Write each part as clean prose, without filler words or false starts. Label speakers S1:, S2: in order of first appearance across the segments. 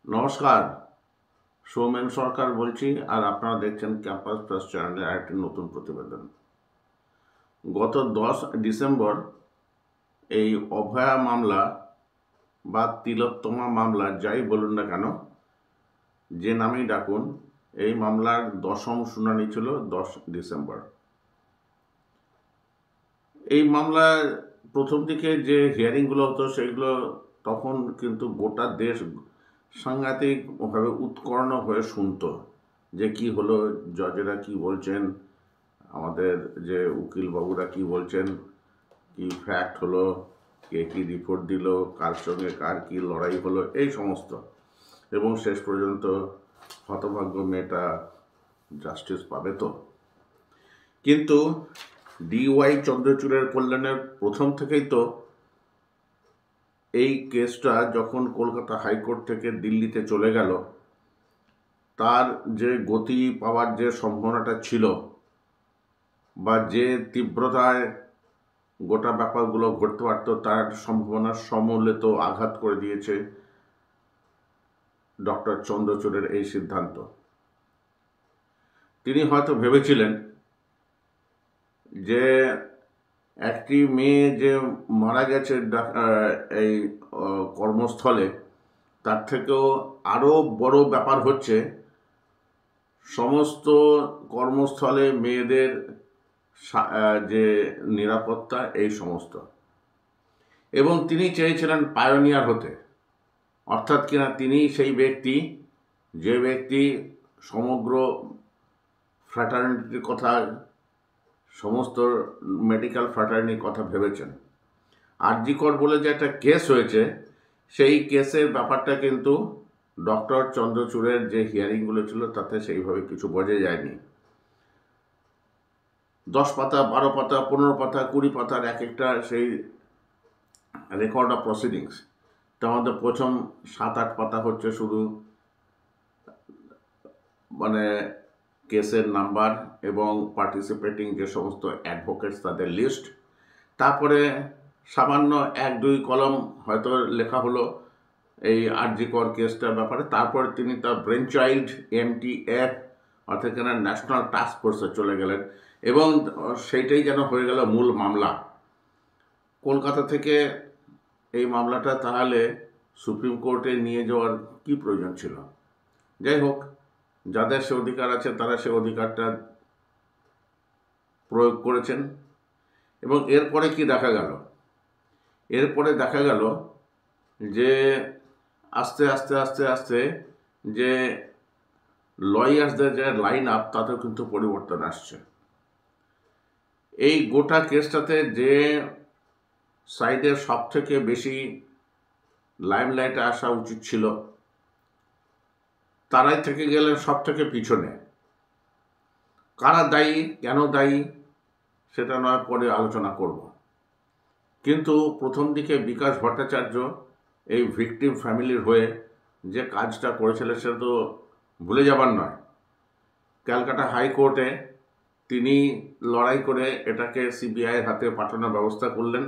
S1: নমস্কার, সৌমেন সরকার বলছি। আর আপনারা দেখছেন ক্যাম্পাস প্রেস চ্যানেলের আরেকটি নতুন প্রতিবেদন। গত 10 ডিসেম্বর এই অভয়া মামলা বা তিলোত্তমা মামলা, যাই বলুন না কেন, যে নামেই ডাকুন, এই মামলার 10ম শুনানি ছিল 10 ডিসেম্বর। এই মামলার প্রথম দিকে যে হিয়ারিংগুলো হতো সেগুলো তখন কিন্তু গোটা দেশ সাংঘাতিকভাবে উৎকর্ণ হয়ে শুনতো যে কি হলো, জজেরা কি বলছেন, আমাদের যে উকিল বাবুরা কি বলছেন, কি ফ্যাক্ট হলো, কে কি রিপোর্ট দিল, কার সঙ্গে কার কি লড়াই হলো, এই সমস্ত। এবং শেষ পর্যন্ত হতভাগ্য মেয়েটা জাস্টিস পাবে তো। কিন্তু DY চন্দ্রচূড়ের কল্যাণের প্রথম থেকেই তো এই কেসটা যখন কলকাতা হাইকোর্ট থেকে দিল্লিতে চলে গেল, তার যে গতি পাওয়ার যে সম্ভাবনাটা ছিল বা যে তীব্রতায় গোটা ব্যাপারগুলো ঘটতে পারত, তার সম্ভাবনার সমূলে আঘাত করে দিয়েছে ডক্টর চন্দ্রচূড়ের এই সিদ্ধান্ত। তিনি হয়তো ভেবেছিলেন যে একটি মেয়ে যে মারা গেছে এই কর্মস্থলে, তার থেকেও আরও বড় ব্যাপার হচ্ছে সমস্ত কর্মস্থলে মেয়েদের যে নিরাপত্তা, এই সমস্ত। এবং তিনি চেয়েছিলেন পায়োনিয়ার হতে, অর্থাৎ কিনা তিনি সেই ব্যক্তি যে ব্যক্তি সমগ্র ফ্র্যাটার্নিটির কথা, সমস্ত মেডিকেল ফ্র্যাটার্নিটির কথা ভেবেছেন। RG কর বলে যে একটা কেস হয়েছে, সেই কেসের ব্যাপারটা কিন্তু ডক্টর চন্দ্রচূড়ের যে হিয়ারিংগুলো ছিল তাতে সেইভাবে কিছু বোঝা যায়নি। 10 পাতা, 12 পাতা, 15 পাতা, 20 পাতার এক একটা সেই রেকর্ড অফ প্রসিডিংস। তার মধ্যে প্রথম 7-8 পাতা হচ্ছে শুধু মানে কেসের নাম্বার এবং পার্টিসিপেটিং যে সমস্ত অ্যাডভোকেটস তাদের লিস্ট। তারপরে সামান্য 1-2 কলম হয়তো লেখা হলো এই RG কর কেসটার ব্যাপারে। তারপরে তিনি তার ব্রেন চাইল্ড NTF অর্থাৎ কেন ন্যাশনাল টাস্ক ফোর্সে চলে গেলেন এবং সেইটাই যেন হয়ে গেল মূল মামলা। কলকাতা থেকে এই মামলাটা তাহলে সুপ্রিম কোর্টে নিয়ে যাওয়ার কি প্রয়োজন ছিল? যাই হোক, যাদের সে অধিকার আছে তারা সে অধিকারটা প্রয়োগ করেছেন। এবং এরপরে কি দেখা গেল? এরপরে দেখা গেল যে আস্তে আস্তে আস্তে আস্তে যে লয়ার্সদের যে লাইন আপ, তাতেও কিন্তু পরিবর্তন আসছে। এই গোটা কেসটাতে যে সাইডের সব থেকে বেশি লাইমলাইটে আসা উচিত ছিল, তারাই থেকে গেলেন সব থেকে পিছনে। কারা দায়ী, কেন দায়ী, সেটা নয় পরে আলোচনা করব। কিন্তু প্রথম দিকে বিকাশ ভট্টাচার্য এই ভিকটিম ফ্যামিলির হয়ে যে কাজটা করেছিলেন সেটা তো ভুলে যাবার নয়। ক্যালকাটা হাইকোর্টে তিনি লড়াই করে এটাকে CBIয়ের হাতে পাঠানোর ব্যবস্থা করলেন।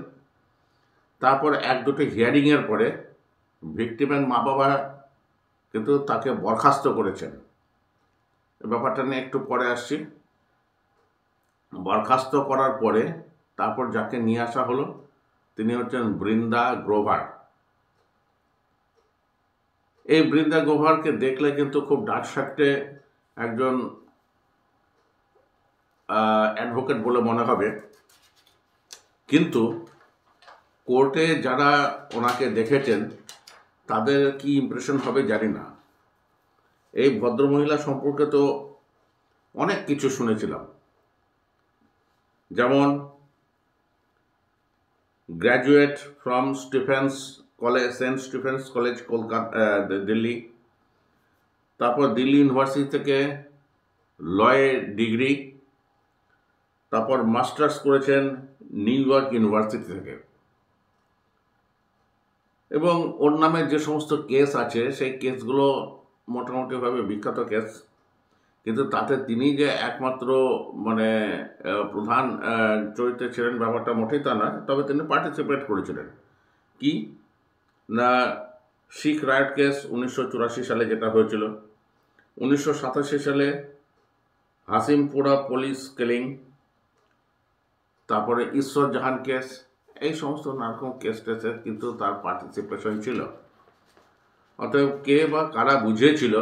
S1: তারপর 1-2টি হিয়ারিংয়ের পরে ভিকটিমের মা বাবা কিন্তু তাকে বরখাস্ত করেছেন। ব্যাপারটা নিয়ে একটু পরে আসছি। বরখাস্ত করার পরে তারপর যাকে নিয়ে আসা হলো তিনি হচ্ছেন বৃন্দা গ্রোভার। এই বৃন্দা গ্রোভারকে দেখলে কিন্তু খুব ডাকসাকটে একজন অ্যাডভোকেট বলে মনে হবে, কিন্তু কোর্টে যারা ওনাকে দেখেছেন তাদের কি ইমপ্রেশন হবে জানি না। এই ভদ্রমহিলা সম্পর্কে তো অনেক কিছু শুনেছিলাম, যেমন graduate from St. Stephen's College, Kolkata, Delhi. তারপর দিল্লি ইউনিভার্সিটি থেকে লয়ে ডিগ্রি, তারপর মাস্টার্স করেছেন নিউ ইয়র্ক ইউনিভার্সিটি থেকে। এবং ওর নামে যে সমস্ত কেস আছে সেই কেসগুলো মোটামুটিভাবে বিখ্যাত কেস, কিন্তু তাতে তিনি যে একমাত্র মানে প্রধান চরিত্রে ছিলেন ব্যাপারটা মোটেই তা নয়। তবে তিনি পার্টিসিপেট করেছিলেন। কি না, শিখ রায়ট কেস 1984 সালে যেটা হয়েছিল, 1987 সালে হাসিমপুরা পুলিশ কিলিং, তারপরে ঈশ্বর জাহান কেস, এই সমস্ত নানারকম কেস টেসের কিন্তু তার পার্টিসিপেশন ছিল। অতএব কে বা কারা বুঝিয়েছিল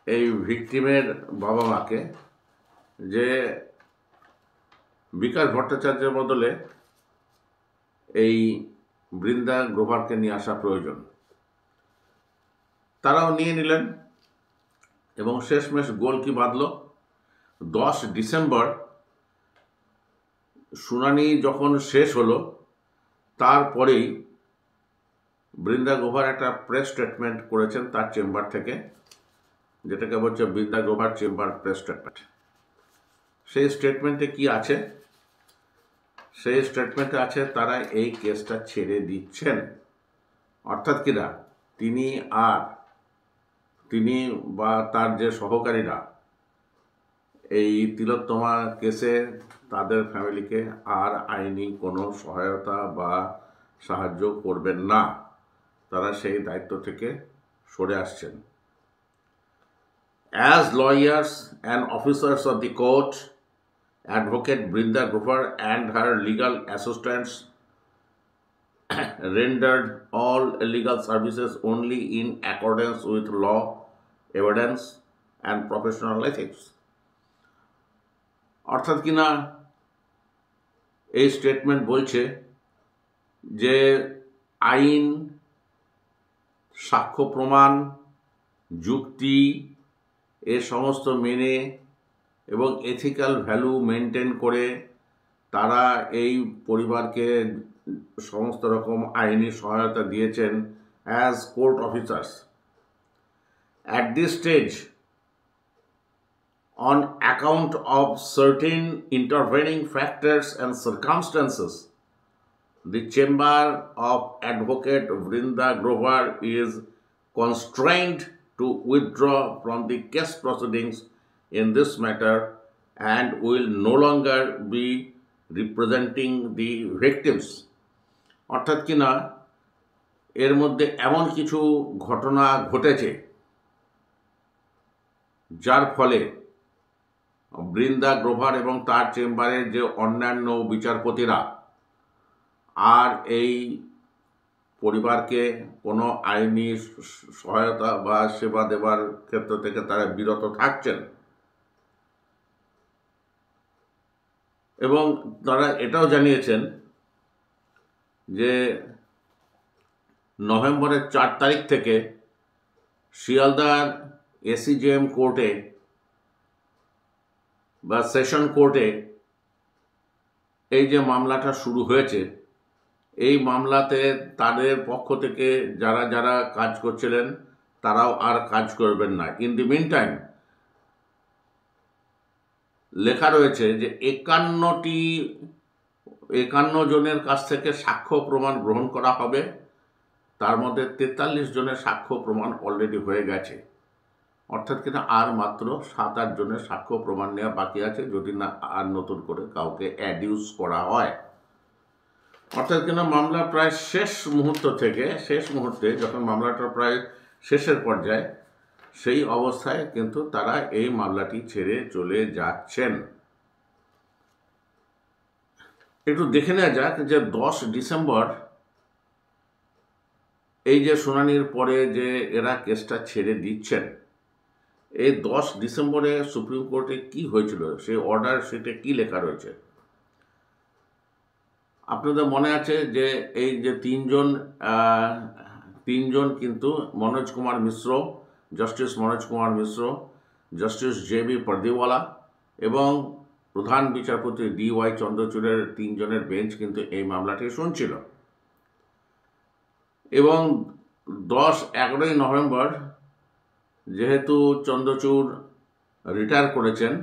S1: এই ভিকটিমের বাবা মাকে যে বিকাশ ভট্টাচার্যের বদলে এই বৃন্দা গ্রোভারকে নিয়ে আসা প্রয়োজন। তারাও নিয়ে নিলেন এবং শেষমেশ গোল কি বাঁধল, 10 ডিসেম্বর শুনানি যখন শেষ হলো তারপরেই বৃন্দা গ্রোভার একটা প্রেস স্টেটমেন্ট করেছেন তার চেম্বার থেকে, যেটাকে বলছে Brinda Grover chamber press statement. সেই স্টেটমেন্টে কি আছে? সেই স্টেটমেন্টে আছে তারা এই কেসটা ছেড়ে দিচ্ছেন। অর্থাৎ কিনা তিনি বা তার যে সহকারীরা এই তিলোত্তমা কেসে তাদের ফ্যামিলিকে আর আইনি কোনো সহায়তা বা সাহায্য করবেন না, তারা সেই দায়িত্ব থেকে সরে আসছেন। As lawyers and officers of the court, Advocate Brinda Grover and her legal assistants rendered all legal services only in accordance with law, evidence, and professional ethics. অর্থাৎ কিনা এই স্টেটমেন্ট বলছে যে আইন, সাক্ষ্য প্রমাণ, যুক্তি এ সমস্ত মেনে এবং এথিক্যাল ভ্যালু মেনটেন করে তারা এই পরিবারকে সমস্ত রকম আইনি সহায়তা দিয়েছেন as court officers. At this stage, on account of certain intervening factors and circumstances, the Chamber of Advocate Brinda Grover is constrained to withdraw from the case proceedings in this matter and will no longer be representing the victims. অর্থাৎ কিনা এর মধ্যে এমন কিছু ঘটনা ঘটেছে যার ফলে বৃন্দা গ্রোভার এবং তার চেম্বারের যে অন্যান্য বিচারপতিরা আর এই পরিবারকে কোনো আইনি সহায়তা বা সেবা দেবার ক্ষেত্র থেকে তারা বিরত থাকছেন। এবং তারা এটাও জানিয়েছেন যে নভেম্বরের 4 তারিখ থেকে শিয়ালদার এসিজেএম কোর্টে বা সেশন কোর্টে এই যে মামলাটা শুরু হয়েছে, এই মামলাতে তাদের পক্ষ থেকে যারা যারা কাজ করছিলেন তারাও আর কাজ করবেন না। ইন দি মিন টাইম লেখা রয়েছে যে 51 জনের কাছ থেকে সাক্ষ্য প্রমাণ গ্রহণ করা হবে, তার মধ্যে 43 জনের সাক্ষ্য প্রমাণ অলরেডি হয়ে গেছে। অর্থাৎ কিনা আর মাত্র 7-8 জনের সাক্ষ্য প্রমাণ নেওয়া বাকি আছে, যদি না আর নতুন করে কাউকে অ্যাডিউস করা হয়। অর্থাৎ কিনা মামলা প্রায় শেষ মুহূর্তে যখন মামলাটা প্রায় শেষের পর্যায়ে, সেই অবস্থায় কিন্তু তারা এই মামলাটি ছেড়ে চলে যাচ্ছেন। একটু দেখে নেওয়া যাক যে 10 ডিসেম্বর এই যে শুনানির পরে যে এরা কেসটা ছেড়ে দিচ্ছেন, এই 10 ডিসেম্বরে সুপ্রিম কোর্টে কি হয়েছিল, সেই অর্ডার শিটে কি লেখা রয়েছে। আপনাদের মনে আছে যে এই যে তিনজন কিন্তু মনোজ কুমার মিশ্র, জাস্টিস মনোজ কুমার মিশ্র, জাস্টিস জে বি পারদিওয়ালা এবং প্রধান বিচারপতি DY চন্দ্রচূড়ের 3 জনের বেঞ্চ কিন্তু এই মামলাটি শুনছিল এবং 10-11 নভেম্বর যেহেতু চন্দ্রচূড় রিটায়ার করেছেন,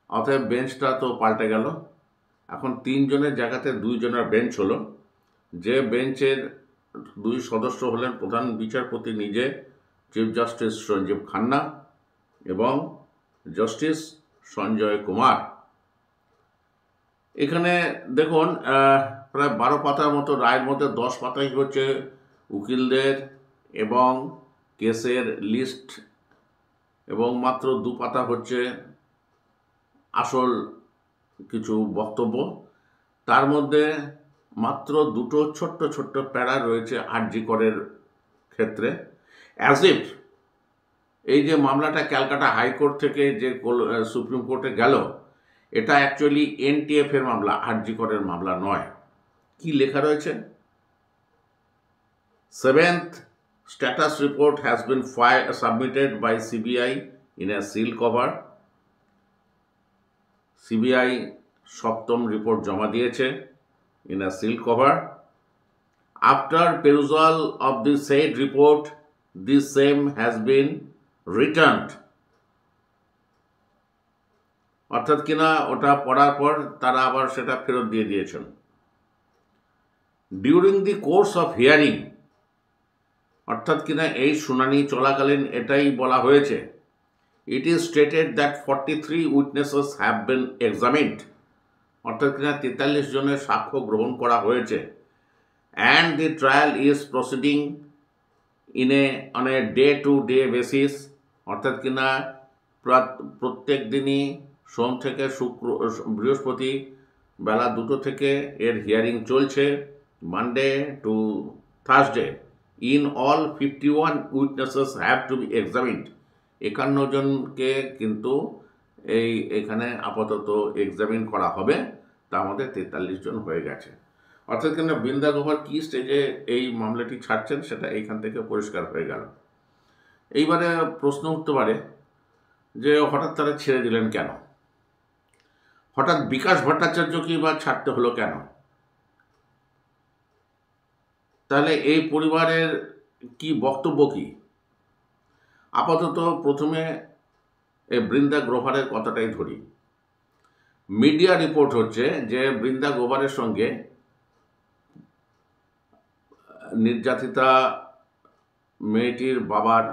S1: অতএব বেঞ্চটা তো পাল্টে গেল। এখন 3 জনের জায়গাতে 2 জনের বেঞ্চ হলো। যে বেঞ্চের 2 সদস্য হলেন প্রধান বিচারপতি নিজে, চিফ জাস্টিস সঞ্জীব খান্না এবং জাস্টিস সঞ্জয় কুমার। এখানে দেখুন প্রায় 12 পাতার মতো রায়ের মধ্যে 10 পাতাই হচ্ছে উকিলদের এবং কেসের লিস্ট এবং মাত্র 2 পাতা হচ্ছে আসল কিছু বক্তব্য। তার মধ্যে মাত্র 2টো ছোট্ট ছোট্ট প্যারা রয়েছে আরজি করের ক্ষেত্রে। অ্যাজ ইফ এই যে মামলাটা ক্যালকাটা হাইকোর্ট থেকে যে সুপ্রিম কোর্টে গেল, এটা অ্যাকচুয়ালি NTF এর মামলা, আরজি করের মামলা নয়। কি লেখা রয়েছে? 7th status report has been submitted by CBI in a sealed cover. CBI 7ম রিপোর্ট জমা দিয়েছে in a sealed cover. After perusal of the said report, the same has been returned. অর্থাৎ কিনা ওটা পড়ার পর তারা আবার সেটা ফেরত দিয়ে দিয়েছেন। During the course of hearing, অর্থাৎ কিনা এই শুনানি চলাকালীন এটাই বলা হয়েছে, it is stated that 43 witnesses have been examined, অর্থাৎ কিনা 43 জনের সাক্ষ্য গ্রহণ করা হয়েছে। And the trial is proceeding on a day to day basis, অর্থাৎ কিনা প্রত্যেক দিনই সোম থেকে বৃহস্পতি বেলা 2টো থেকে এর হিয়ারিং চলছে, Monday to Thursday. In all 51 witnesses have to be examined, 51 জনকে কিন্তু এখানে আপাতত এক্সামিন করা হবে, তার মধ্যে 43 জন হয়ে গেছে। অর্থাৎ কিন্তু বৃন্দা গ্রোভার কি স্টেজে এই মামলাটি ছাড়ছেন সেটা এইখান থেকে পরিষ্কার হয়ে গেল। এইবারে প্রশ্ন উঠতে পারে যে হঠাৎ তারা ছেড়ে দিলেন কেন? হঠাৎ বিকাশ ভট্টাচার্যকে বা ছাড়তে হলো কেন? তাহলে এই পরিবারের কি বক্তব্য কি? আপাতত প্রথমে এই বৃন্দা গ্রোভারের কথাটাই ধরি। মিডিয়া রিপোর্ট হচ্ছে যে বৃন্দা গ্রোভারের সঙ্গে নির্যাতিতা মেয়েটির বাবার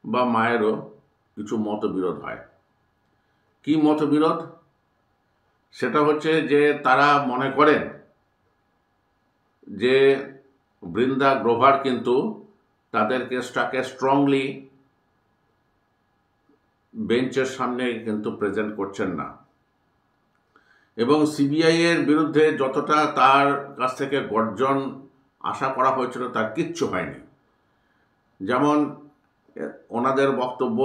S1: বা মায়েরও কিছু মতবিরোধ হয়। কি মতবিরোধ? সেটা হচ্ছে যে তারা মনে করেন যে বৃন্দা গ্রোভার কিন্তু তাদের কেসটাকে স্ট্রংলি বেঞ্চের সামনে কিন্তু প্রেজেন্ট করছেন না, এবং সিবিআই এর বিরুদ্ধে যতটা তার কাছ থেকে গর্জন আশা করা হয়েছিল তার কিচ্ছু হয়নি। যেমন ওনাদের বক্তব্য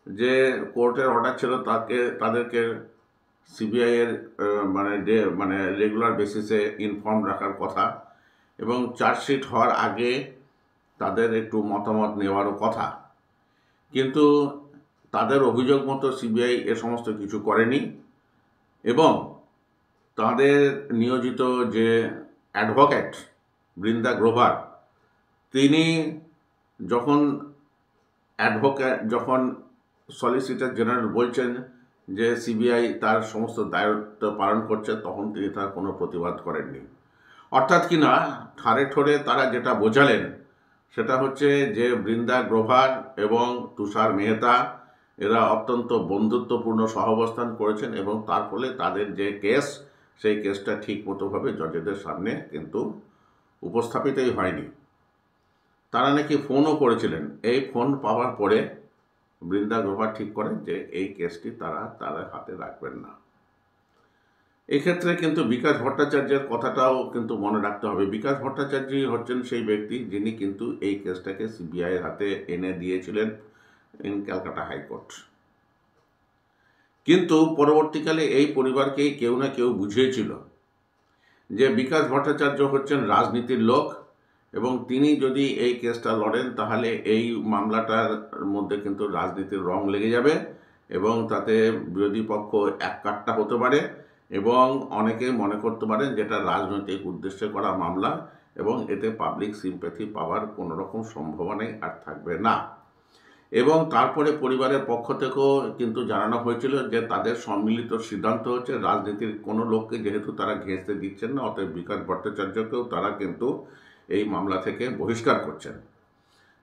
S1: যে কোর্টের অর্ডার ছিল তাদেরকে সিবিআই এর মানে রেগুলার বেসিসে ইনফর্ম রাখার কথা, এবং চার্জশিট হওয়ার আগে তাদের একটু মতামত নেওয়ারও কথা। কিন্তু তাদের অভিযোগ মতো সিবিআই এ সমস্ত কিছু করেনি, এবং তাদের নিয়োজিত যে অ্যাডভোকেট বৃন্দা গ্রোভার, তিনি যখন সলিসিটর জেনারেল বলছেন যে সিবিআই তার সমস্ত দায়িত্ব পালন করছে, তখন তিনি তার কোনো প্রতিবাদ করেননি। অর্থাৎ কিনা ঠারে ঠোরে তারা যেটা বোঝালেন সেটা হচ্ছে যে বৃন্দা গ্রোভার এবং তুষার মেহতা এরা অত্যন্ত বন্ধুত্বপূর্ণ সহাবস্থান করেছেন, এবং তার ফলে তাদের যে কেস, সেই কেসটা ঠিক মতোভাবে জজেদের সামনে কিন্তু উপস্থাপিতই হয়নি। তারা নাকি ফোনও করেছিলেন। এই ফোন পাওয়ার পরে বৃন্দা গ্রোভার ঠিক করেন যে এই কেসটি তারা তাদের হাতে রাখবেন না। এক্ষেত্রে কিন্তু বিকাশ ভট্টাচার্যের কথাটাও কিন্তু মনে রাখতে হবে। বিকাশ ভট্টাচার্য হচ্ছেন সেই ব্যক্তি যিনি কিন্তু এই কেসটাকে সিবিআইয়ের হাতে এনে দিয়েছিলেন ইন ক্যালকাটা হাইকোর্ট। কিন্তু পরবর্তীকালে এই পরিবারকেই কেউ না কেউ বুঝিয়েছিল যে বিকাশ ভট্টাচার্য হচ্ছেন রাজনীতির লোক, এবং তিনি যদি এই কেসটা লড়েন তাহলে এই মামলাটার মধ্যে কিন্তু রাজনীতির রং লেগে যাবে, এবং তাতে বিরোধী পক্ষ এককাট্টা হতে পারে এবং অনেকে মনে করতে পারেন যেটা রাজনৈতিক উদ্দেশ্যে করা মামলা এবং এতে পাবলিক সিম্প্যাথি পাওয়ার কোনো রকম সম্ভাবনাই আর থাকবে না। এবং তারপরে পরিবারের পক্ষ থেকেও কিন্তু জানানো হয়েছিল যে তাদের সম্মিলিত সিদ্ধান্ত হচ্ছে রাজনীতির কোনো লোককে যেহেতু তারা ঘেঁষতে দিচ্ছেন না, অতএব বিকাশ ভট্টাচার্যকেও তারা কিন্তু এই মামলা থেকে বহিষ্কার করছেন।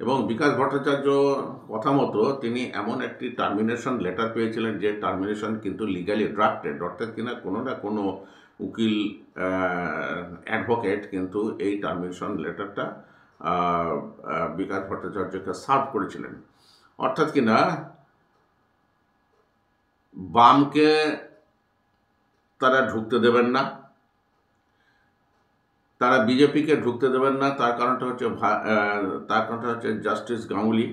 S1: এবং বিকাশ ভট্টাচার্য কথা মতো তিনি এমন একটি টার্মিনেশন লেটার পেয়েছিলেন যে টার্মিনেশন কিন্তু লিগালি ড্রাফটেড, অর্থাৎ কিনা কোনো না কোনো উকিল অ্যাডভোকেট কিন্তু এই টার্মিনেশন লেটারটা বিকাশ ভট্টাচার্যকে সার্ভ করেছিলেন। অর্থাৎ কিনা বামকে তারা ঢুকতে দেবেন না, তারা বিজেপিকে ঢুকতে দেবেন না। তার কারণটা হচ্ছে জাস্টিস গাঙ্গুলি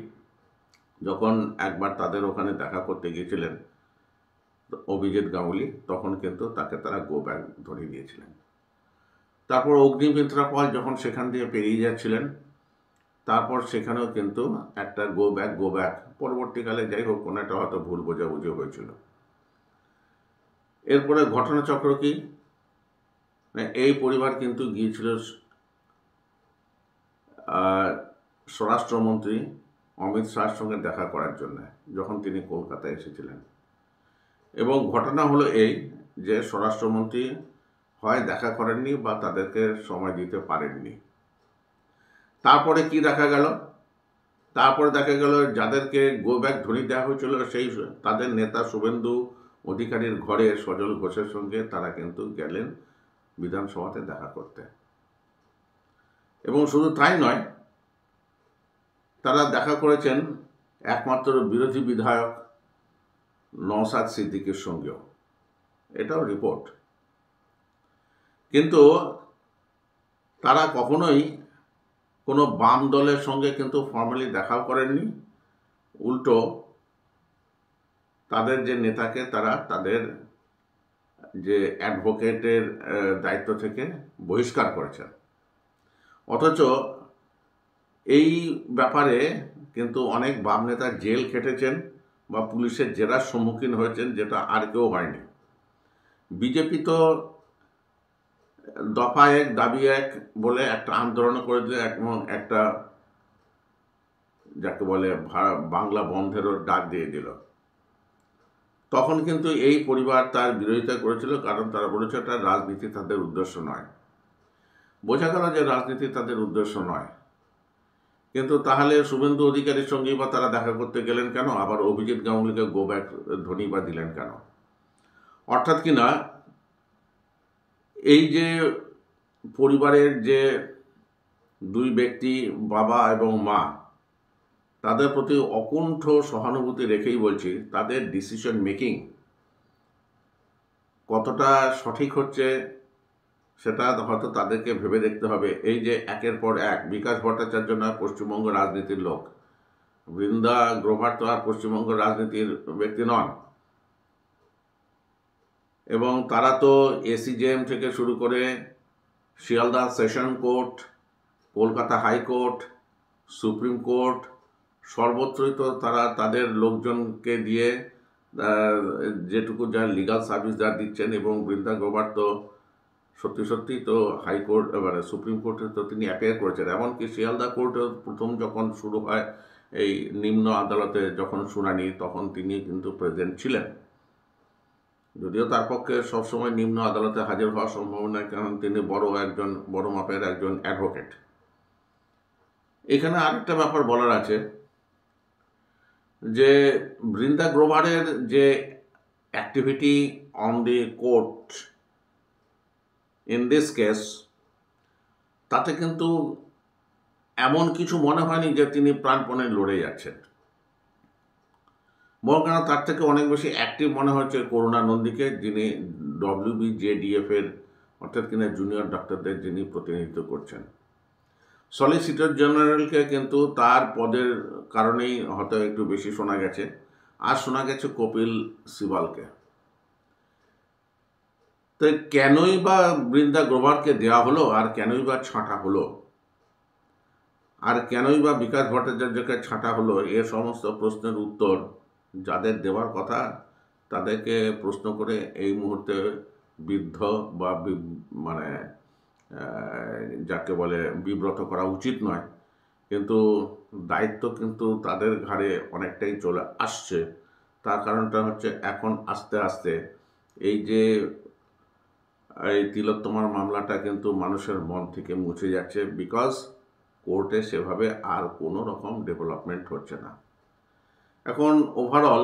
S1: যখন একবার তাদের ওখানে দেখা করতে গিয়েছিলেন অভিজিৎ গাঙ্গুলি, তখন কিন্তু তাকে তারা গো ব্যাক ধরিয়ে দিয়েছিলেন। তারপর অগ্নিমিত্রা পল যখন সেখান দিয়ে পেরিয়ে যাচ্ছিলেন, তারপর সেখানেও কিন্তু একটা গো ব্যাক পরবর্তীকালে যাই হোক কোনো একটা হয়তো ভুল বোঝাবুঝি হয়েছিল। এরপরে ঘটনাচক্র কি, এই পরিবার কিন্তু গিয়েছিল স্বরাষ্ট্রমন্ত্রী অমিত শাহর সঙ্গে দেখা করার জন্য যখন তিনি কলকাতায় এসেছিলেন। এবং ঘটনা হলো এই যে স্বরাষ্ট্রমন্ত্রী হয় দেখা করেননি বা তাদেরকে সময় দিতে পারেননি। তারপরে কি দেখা গেল, তারপরে দেখা গেল যাদেরকে গো ব্যাক ধরিয়ে দেওয়া হয়েছিল সেই তাদের নেতা শুভেন্দু অধিকারীর ঘরে সজল ঘোষের সঙ্গে তারা কিন্তু গেলেন বিধানসভাতে দেখা করতে। এবং শুধু তাই নয়, তারা দেখা করেছেন একমাত্র বিরোধী বিধায়ক নওশাদ সিদ্দিকীর সঙ্গেও, এটাও রিপোর্ট। কিন্তু তারা কখনোই কোনো বাম দলের সঙ্গে কিন্তু ফর্মালি দেখাও করেননি, উল্টো তাদের যে নেতাকে তারা তাদের যে অ্যাডভোকেটের দায়িত্ব থেকে বহিষ্কার করেছেন। অথচ এই ব্যাপারে কিন্তু অনেক বাম নেতা জেল খেটেছেন বা পুলিশের জেরার সম্মুখীন হয়েছেন, যেটা আর কেউ হয়নি। বিজেপি তো দফা এক দাবি এক বলে একটা আন্দোলন করে দিল এবং একটা যাকে বলে বাংলা বন্ধেরও ডাক দিয়ে দিল। তখন কিন্তু এই পরিবার তার বিরোধিতা করেছিল, কারণ তারা বলেছে এটা রাজনীতি তাদের উদ্দেশ্য নয়। বোঝা গেল যে রাজনীতি তাদের উদ্দেশ্য নয়। কিন্তু তাহলে শুভেন্দু অধিকারীর সঙ্গেই বা তারা দেখা করতে গেলেন কেন, আবার অভিজিৎ গাঙ্গুলিকে গো ব্যাক ধ্বনি বা দিলেন কেন? অর্থাৎ কিনা এই যে পরিবারের যে দুই ব্যক্তি বাবা এবং মা, তাদের প্রতি অকুণ্ঠ সহানুভূতি রেখেই বলছি তাদের ডিসিশন মেকিং কতটা সঠিক হচ্ছে সেটা হয়তো তাদেরকে ভেবে দেখতে হবে। এই যে একের পর এক বিকাশ ভট্টাচার্য নয় পশ্চিমবঙ্গ রাজনীতির লোক, বৃন্দা গ্রোভার তো আর পশ্চিমবঙ্গ রাজনীতির ব্যক্তি নন, এবং তারা তো এসিজেএম থেকে শুরু করে Sealdah session court, Kolkata high court, supreme court, সর্বত্রই তো তারা তাদের লোকজনকে দিয়ে যেটুকু যা লিগাল সার্ভিস যা দিচ্ছেন। এবং বৃন্দা গ্রোভার তো সত্যি তো হাইকোর্ট মানে সুপ্রিম কোর্টে তো তিনি অ্যাপিয়ার করেছেন। এমনকি শিয়ালদা কোর্টে প্রথম যখন শুরু হয় এই নিম্ন আদালতে যখন শুনানি, তখন তিনি কিন্তু প্রেজেন্ট ছিলেন, যদিও তার পক্ষে সবসময় নিম্ন আদালতে হাজির হওয়া সম্ভব নয়, কারণ তিনি বড় মাপের একজন অ্যাডভোকেট। এখানে আরেকটা ব্যাপার বলার আছে যে বৃন্দা গ্রোভারের যে activity on the court in this case, তাতে কিন্তু এমন কিছু মনে হয়নি যে তিনি প্রাণপণে লড়ে যাচ্ছেন। বরং কেন তার থেকে অনেক বেশি অ্যাক্টিভ মনে হচ্ছে করুণা নন্দীকে, যিনি WBJDF এর অর্থাৎ কিনা জুনিয়র ডাক্তারদের যিনি প্রতিনিধিত্ব করছেন। সলিসিটর জেনারেলকে কিন্তু তার পদের কারণেই হয়তো একটু বেশি শোনা গেছে, আর শোনা গেছে কপিল সিবালকে। তো কেনই বা বৃন্দা গ্রোভারকে দেওয়া হলো, আর কেনই বা ছাঁটা হলো, আর কেনই বা বিকাশ ভট্টাচার্যকে ছাঁটা হলো, এ সমস্ত প্রশ্নের উত্তর যাদের দেওয়ার কথা তাদেরকে প্রশ্ন করে এই মুহূর্তে বিদ্ধ বা মানে যাকে বলে বিব্রত করা উচিত নয়, কিন্তু দায়িত্ব কিন্তু তাদের ঘাড়ে অনেকটাই চলে আসছে। তার কারণটা হচ্ছে এখন আস্তে আস্তে এই যে এই তিলোত্তমার মামলাটা কিন্তু মানুষের মন থেকে মুছে যাচ্ছে, বিকজ কোর্টে সেভাবে আর কোনো রকম ডেভেলপমেন্ট হচ্ছে না। এখন ওভারঅল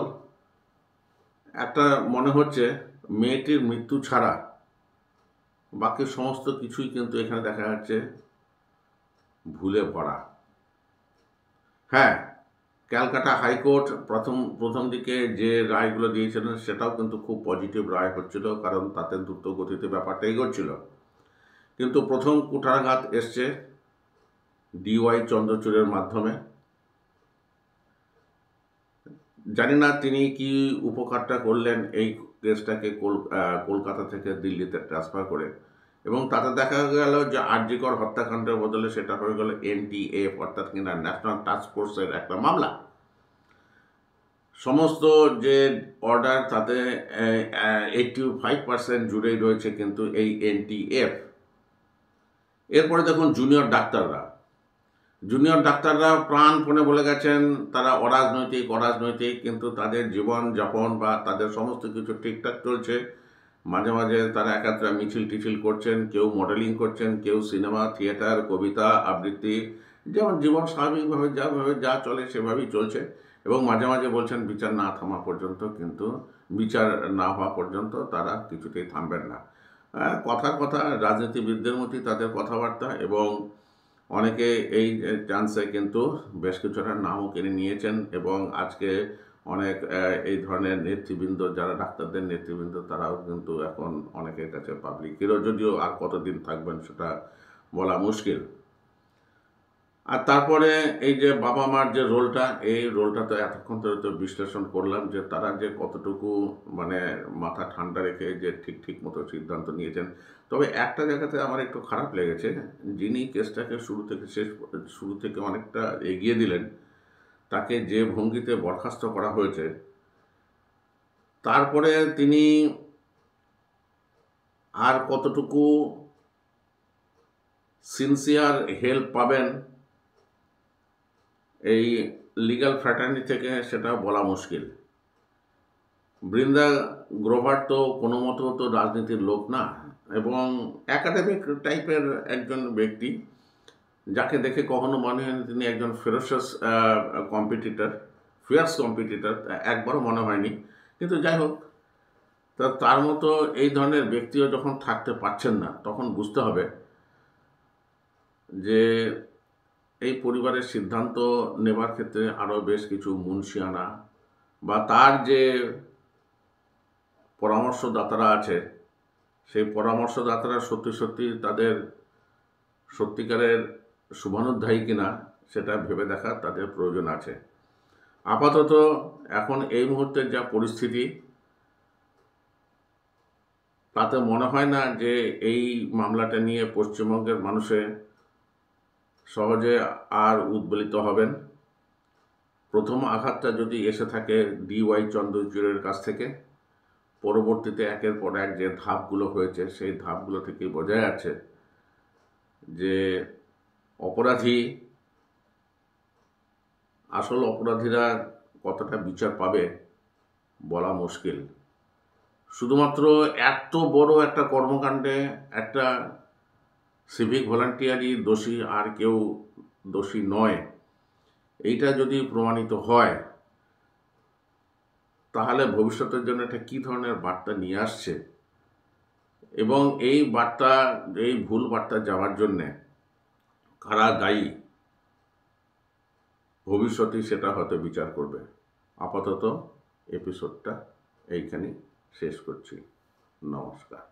S1: একটা মনে হচ্ছে মেয়েটির মৃত্যু ছাড়া বাকি সমস্ত কিছুই কিন্তু এখানে দেখা যাচ্ছে ভুলে ভরা। হ্যাঁ, ক্যালকাটা হাইকোর্ট প্রথম দিকে যে রায়গুলো দিয়েছিলেন সেটাও কিন্তু খুব পজিটিভ রায় হচ্ছিল, কারণ তাতে দ্রুত গতিতে ব্যাপারটা এগোচ্ছিল। কিন্তু প্রথম কুঠারাঘাত এসছে ডিওয়াই চন্দ্রচূড়ের মাধ্যমে। জানি না তিনি কি উপকারটা করলেন এই কেসটাকে কলকাতা থেকে দিল্লিতে ট্রান্সফার করে, এবং তাতে দেখা গেল যে আরজি কর হত্যাকাণ্ডের বদলে সেটা হয়ে গেল NTF অর্থাৎ কিনা ন্যাশনাল টাস্ক ফোর্সের একটা মামলা। সমস্ত যে অর্ডার তাতে 85% জুড়েই রয়েছে কিন্তু এই NTF। এরপরে দেখুন জুনিয়র ডাক্তাররা প্রাণপণে বলে গেছেন তারা অরাজনৈতিক, কিন্তু তাদের জীবনযাপন বা তাদের সমস্ত কিছু ঠিকঠাক চলছে। মাঝে মাঝে তারা একাত্রা মিছিল টিছিল করছেন, কেউ মডেলিং করছেন, কেউ সিনেমা, থিয়েটার, কবিতা আবৃত্তি, যেমন জীবন স্বাভাবিকভাবে যা চলে সেভাবেই চলছে। এবং মাঝে মাঝে বলছেন বিচার না হওয়া পর্যন্ত তারা কিছুতেই থামবেন না। কথার কথা রাজনীতিবিদদের মতোই তাদের কথাবার্তা, এবং অনেকে এই চান্সে কিন্তু বেশ কিছুটা নামও কিনে নিয়েছেন, এবং আজকে অনেক এই ধরনের নেতৃবৃন্দ যারা ডাক্তারদের নেতৃবৃন্দ তারাও কিন্তু এখন অনেকের কাছে পাবলিক হিরো, যদিও আর কতদিন থাকবেন সেটা বলা মুশকিল। আর তারপরে এই যে বাবা মার যে রোলটা, এই রোলটা তো এতক্ষণ ধরে তো বিশ্লেষণ করলাম যে তারা যে কতটুকু মানে মাথা ঠান্ডা রেখে যে ঠিক মতো সিদ্ধান্ত নিয়েছেন। তবে একটা জায়গাতে আমার একটু খারাপ লেগেছে, যিনি কেসটাকে শুরু থেকে অনেকটা এগিয়ে দিলেন, তাকে যে ভঙ্গিতে বরখাস্ত করা হয়েছে, তারপরে তিনি আর কতটুকু সিনসিয়ার হেল্প পাবেন এই লিগ্যাল ফ্র্যাটার্নি থেকে সেটা বলা মুশকিল। বৃন্দা গ্রোভার তো কোনো মতো তো রাজনীতির লোক না, এবং একাডেমিক টাইপের একজন ব্যক্তি, যাকে দেখে কখনো মনে হয়নি তিনি একজন ফিয়ার্স কম্পিটিটর, একবারও মনে হয়নি। কিন্তু যাই হোক, তার মতো এই ধরনের ব্যক্তিও যখন থাকতে পারছেন না, তখন বুঝতে হবে যে এই পরিবারের সিদ্ধান্ত নেবার ক্ষেত্রে আরও বেশ কিছু মুনশিয়ানা বা তার যে পরামর্শদাতারা আছে, সেই পরামর্শদাতারা সত্যি তাদের সত্যিকারের শুভানুধ্যায়ী কিনা সেটা ভেবে দেখা তাদের প্রয়োজন আছে। আপাতত এখন এই মুহূর্তের যা পরিস্থিতি, তাতে মনে হয় না যে এই মামলাটা নিয়ে পশ্চিমবঙ্গের মানুষে সহজে আর উদ্বেলিত হবেন। প্রথম আঘাতটা যদি এসে থাকে ডিওয়াই চন্দ্রচূড়ের কাছ থেকে, পরবর্তীতে একের পর এক যে ধাপগুলো হয়েছে সেই ধাপগুলো থেকে বোঝা যাচ্ছে যে আসল অপরাধীরা কতটা বিচার পাবে বলা মুশকিল। শুধুমাত্র এত বড় একটা কর্মকাণ্ডে একটা সিভিক ভলান্টিয়ারই দোষী, আর কেউ দোষী নয়, এইটা যদি প্রমাণিত হয়, তাহলে ভবিষ্যতের জন্য এটা কী ধরনের বার্তা নিয়ে আসছে, এবং এই ভুল বার্তা যাওয়ার জন্যে কারা দায়ী, ভবিষ্যতেই সেটা হয়তো বিচার করবে। আপাতত এপিসোডটা এইখানেই শেষ করছি। নমস্কার।